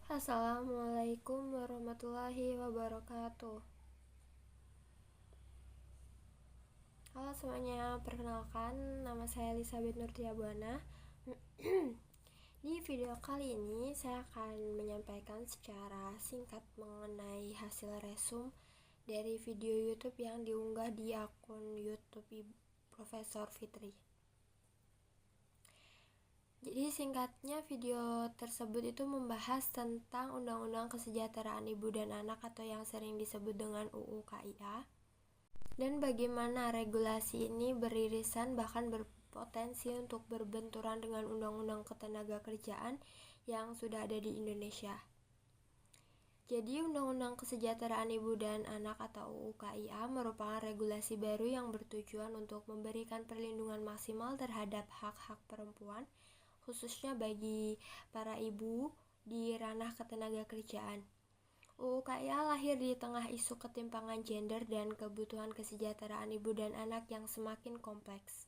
Assalamualaikum warahmatullahi wabarakatuh. Halo semuanya, perkenalkan nama saya Elizabeth Nurtiabuana. Di video kali ini saya akan menyampaikan secara singkat mengenai hasil resum dari video YouTube yang diunggah di akun YouTube Profesor Fitri. Jadi singkatnya video tersebut itu membahas tentang Undang-Undang Kesejahteraan Ibu dan Anak atau yang sering disebut dengan UU KIA, dan bagaimana regulasi ini beririsan bahkan berpotensi untuk berbenturan dengan Undang-Undang Ketenagakerjaan yang sudah ada di Indonesia. Jadi Undang-Undang Kesejahteraan Ibu dan Anak atau UU KIA merupakan regulasi baru yang bertujuan untuk memberikan perlindungan maksimal terhadap hak-hak perempuan, khususnya bagi para ibu di ranah ketenagakerjaan. UU KIA lahir di tengah isu ketimpangan gender dan kebutuhan kesejahteraan ibu dan anak yang semakin kompleks.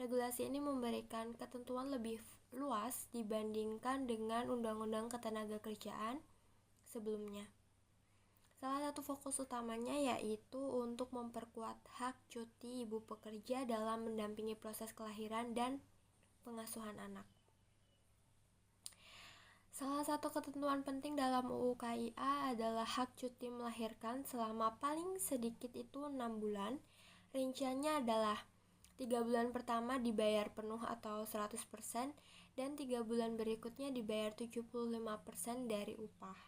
Regulasi ini memberikan ketentuan lebih luas dibandingkan dengan Undang-Undang Ketenagakerjaan sebelumnya. Salah satu fokus utamanya yaitu untuk memperkuat hak cuti ibu pekerja dalam mendampingi proses kelahiran dan pengasuhan anak. Salah satu ketentuan penting dalam UU KIA adalah hak cuti melahirkan selama paling sedikit itu 6 bulan. Rinciannya adalah 3 bulan pertama dibayar penuh atau 100% dan 3 bulan berikutnya dibayar 75% dari upah.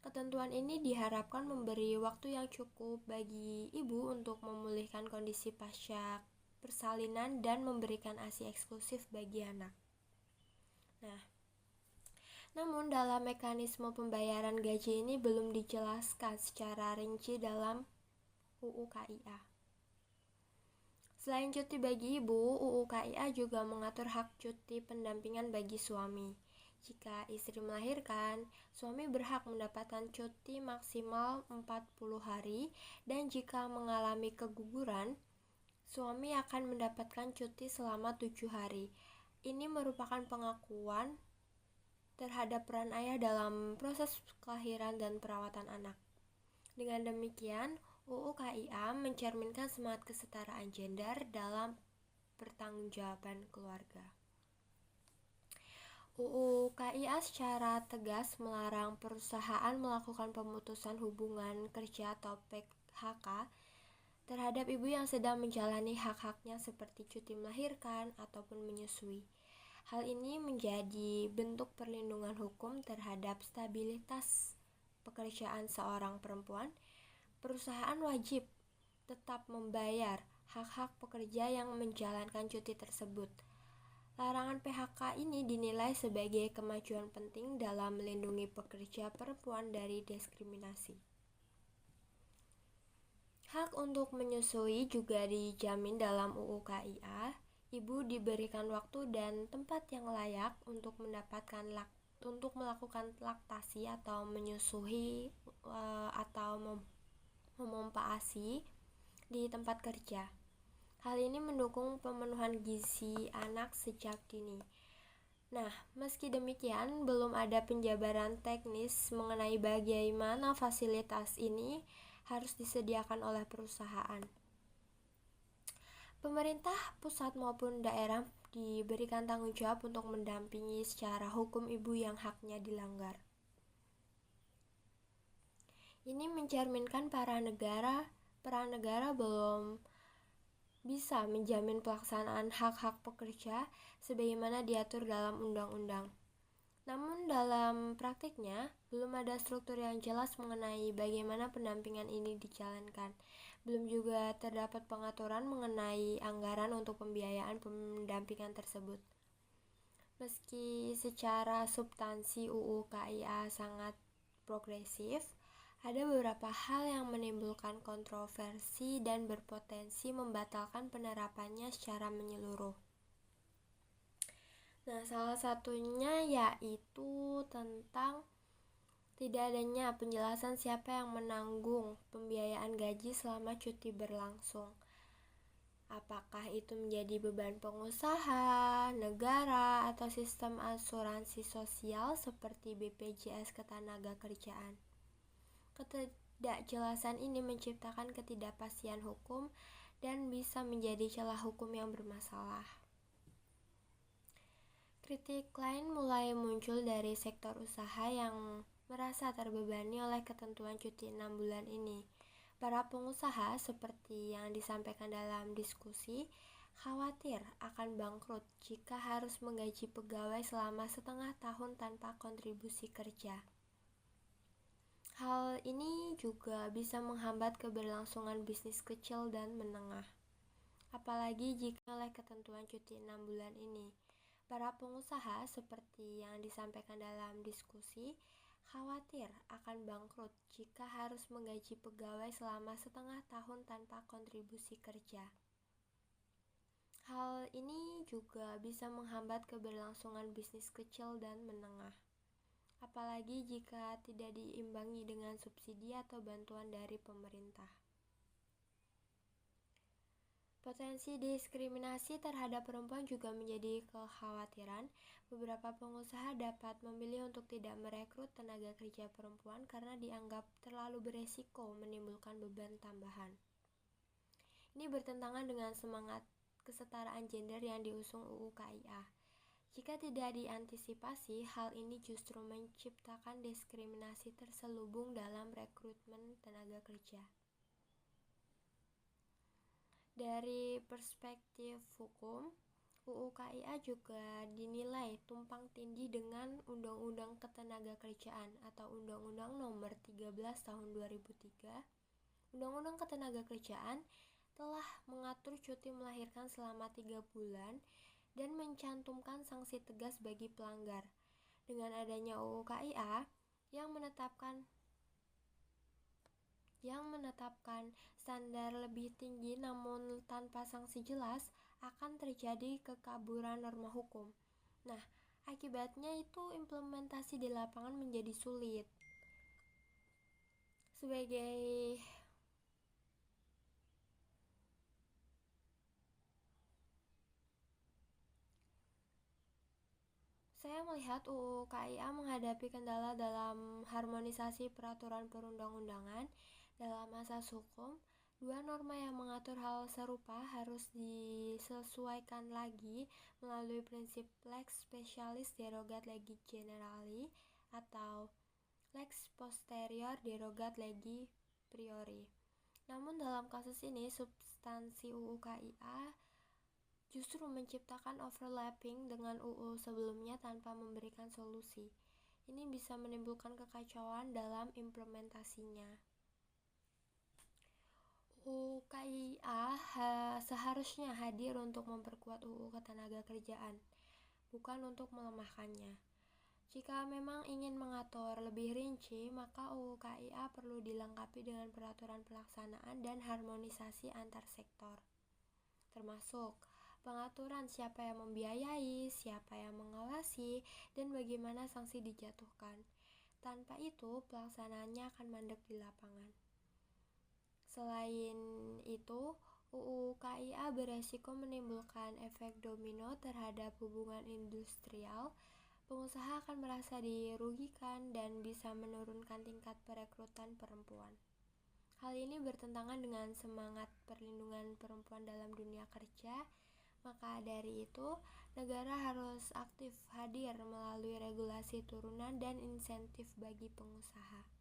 Ketentuan ini diharapkan memberi waktu yang cukup bagi ibu untuk memulihkan kondisi pasca persalinan dan memberikan ASI eksklusif bagi anak. Namun dalam mekanisme pembayaran gaji ini belum dijelaskan secara rinci dalam UU KIA. Selain cuti bagi ibu, UU KIA juga mengatur hak cuti pendampingan bagi suami. Jika istri melahirkan, suami berhak mendapatkan cuti maksimal 40 hari dan jika mengalami keguguran, suami akan mendapatkan cuti selama 7 hari. Ini merupakan pengakuan terhadap peran ayah dalam proses kelahiran dan perawatan anak. Dengan demikian, UU KIA mencerminkan semangat kesetaraan gender dalam pertanggungjawaban keluarga. UU KIA secara tegas melarang perusahaan melakukan pemutusan hubungan kerja atau PHK terhadap ibu yang sedang menjalani hak-haknya seperti cuti melahirkan ataupun menyusui. Hal ini menjadi bentuk perlindungan hukum terhadap stabilitas pekerjaan seorang perempuan. Perusahaan wajib tetap membayar hak-hak pekerja yang menjalankan cuti tersebut. Larangan PHK ini dinilai sebagai kemajuan penting dalam melindungi pekerja perempuan dari diskriminasi. Hak untuk menyusui juga dijamin dalam UU KIA. Ibu diberikan waktu dan tempat yang layak untuk melakukan laktasi atau menyusui atau memompa ASI di tempat kerja. Hal ini mendukung pemenuhan gizi anak sejak dini. Nah, meski demikian, belum ada penjabaran teknis mengenai bagaimana fasilitas ini harus disediakan oleh perusahaan. Pemerintah pusat maupun daerah diberikan tanggung jawab untuk mendampingi secara hukum ibu yang haknya dilanggar. Ini mencerminkan peran negara belum bisa menjamin pelaksanaan hak-hak pekerja sebagaimana diatur dalam undang-undang. Namun dalam praktiknya, belum ada struktur yang jelas mengenai bagaimana pendampingan ini dijalankan. Belum juga terdapat pengaturan mengenai anggaran untuk pembiayaan pendampingan tersebut. Meski secara substansi UU KIA sangat progresif, ada beberapa hal yang menimbulkan kontroversi dan berpotensi membatalkan penerapannya secara menyeluruh. Nah, salah satunya yaitu tentang tidak adanya penjelasan siapa yang menanggung pembiayaan gaji selama cuti berlangsung. Apakah itu menjadi beban pengusaha, negara, atau sistem asuransi sosial seperti BPJS Ketenagakerjaan. Ketidakjelasan ini menciptakan ketidakpastian hukum dan bisa menjadi celah hukum yang bermasalah. Kritik lain mulai muncul dari sektor usaha yang merasa terbebani oleh ketentuan cuti 6 bulan ini. Para pengusaha, seperti yang disampaikan dalam diskusi, khawatir akan bangkrut jika harus menggaji pegawai selama setengah tahun tanpa kontribusi kerja. Hal ini juga bisa menghambat keberlangsungan bisnis kecil dan menengah. Apalagi jika oleh ketentuan cuti 6 bulan ini. Para pengusaha, seperti yang disampaikan dalam diskusi, khawatir akan bangkrut jika harus menggaji pegawai selama setengah tahun tanpa kontribusi kerja. Hal ini juga bisa menghambat keberlangsungan bisnis kecil dan menengah. Apalagi jika tidak diimbangi dengan subsidi atau bantuan dari pemerintah. Potensi diskriminasi terhadap perempuan juga menjadi kekhawatiran. Beberapa pengusaha dapat memilih untuk tidak merekrut tenaga kerja perempuan karena dianggap terlalu beresiko menimbulkan beban tambahan. Ini bertentangan dengan semangat kesetaraan gender yang diusung UU KIA. Jika tidak diantisipasi, hal ini justru menciptakan diskriminasi terselubung dalam rekrutmen tenaga kerja. Dari perspektif hukum, UU KIA juga dinilai tumpang tindih dengan Undang-Undang Ketenagakerjaan atau Undang-Undang Nomor 13 Tahun 2003. Undang-Undang Ketenagakerjaan telah mengatur cuti melahirkan selama 3 bulan dan mencantumkan sanksi tegas bagi pelanggar. Dengan adanya UU KIA yang menetapkan standar lebih tinggi namun tanpa sanksi jelas, akan terjadi kekaburan norma hukum. Nah, akibatnya itu implementasi di lapangan menjadi sulit. Saya melihat UU KIA menghadapi kendala dalam harmonisasi peraturan perundang-undangan. Dalam asas hukum, dua norma yang mengatur hal serupa harus disesuaikan lagi melalui prinsip lex specialis derogat legi generali atau lex posterior derogat legi priori. Namun dalam kasus ini, substansi UU KIA justru menciptakan overlapping dengan UU sebelumnya tanpa memberikan solusi. Ini bisa menimbulkan kekacauan dalam implementasinya. UU KIA seharusnya hadir untuk memperkuat UU Ketenagakerjaan, bukan untuk melemahkannya. Jika memang ingin mengatur lebih rinci, maka UU KIA perlu dilengkapi dengan peraturan pelaksanaan dan harmonisasi antar sektor, termasuk pengaturan siapa yang membiayai, siapa yang mengawasi, dan bagaimana sanksi dijatuhkan. Tanpa itu, pelaksanaannya akan mandek di lapangan. Selain itu, UU KIA beresiko menimbulkan efek domino terhadap hubungan industrial. Pengusaha akan merasa dirugikan dan bisa menurunkan tingkat perekrutan perempuan. Hal ini bertentangan dengan semangat perlindungan perempuan dalam dunia kerja. Maka dari itu, negara harus aktif hadir melalui regulasi turunan dan insentif bagi pengusaha.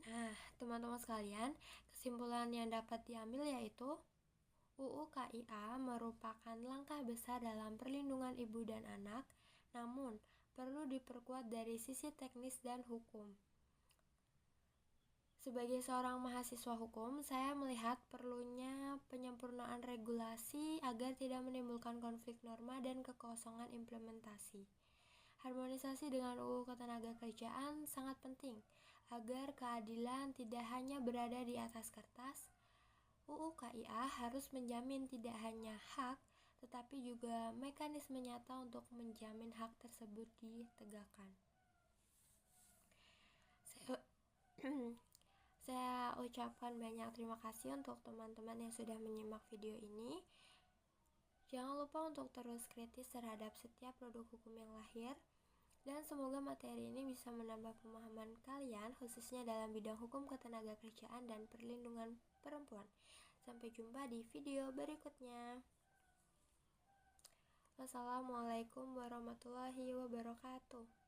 Nah, teman-teman sekalian, kesimpulan yang dapat diambil yaitu UU KIA merupakan langkah besar dalam perlindungan ibu dan anak, namun perlu diperkuat dari sisi teknis dan hukum. Sebagai seorang mahasiswa hukum, saya melihat perlunya penyempurnaan regulasi agar tidak menimbulkan konflik norma dan kekosongan implementasi. Harmonisasi dengan UU Ketenagakerjaan sangat penting agar keadilan tidak hanya berada di atas kertas. UU KIA harus menjamin tidak hanya hak, tetapi juga mekanisme nyata untuk menjamin hak tersebut ditegakkan. Saya ucapkan banyak terima kasih untuk teman-teman yang sudah menyimak video ini. Jangan lupa untuk terus kritis terhadap setiap produk hukum yang lahir. Dan semoga materi ini bisa menambah pemahaman kalian, khususnya dalam bidang hukum ketenagakerjaan dan perlindungan perempuan. Sampai jumpa di video berikutnya. Wassalamualaikum warahmatullahi wabarakatuh.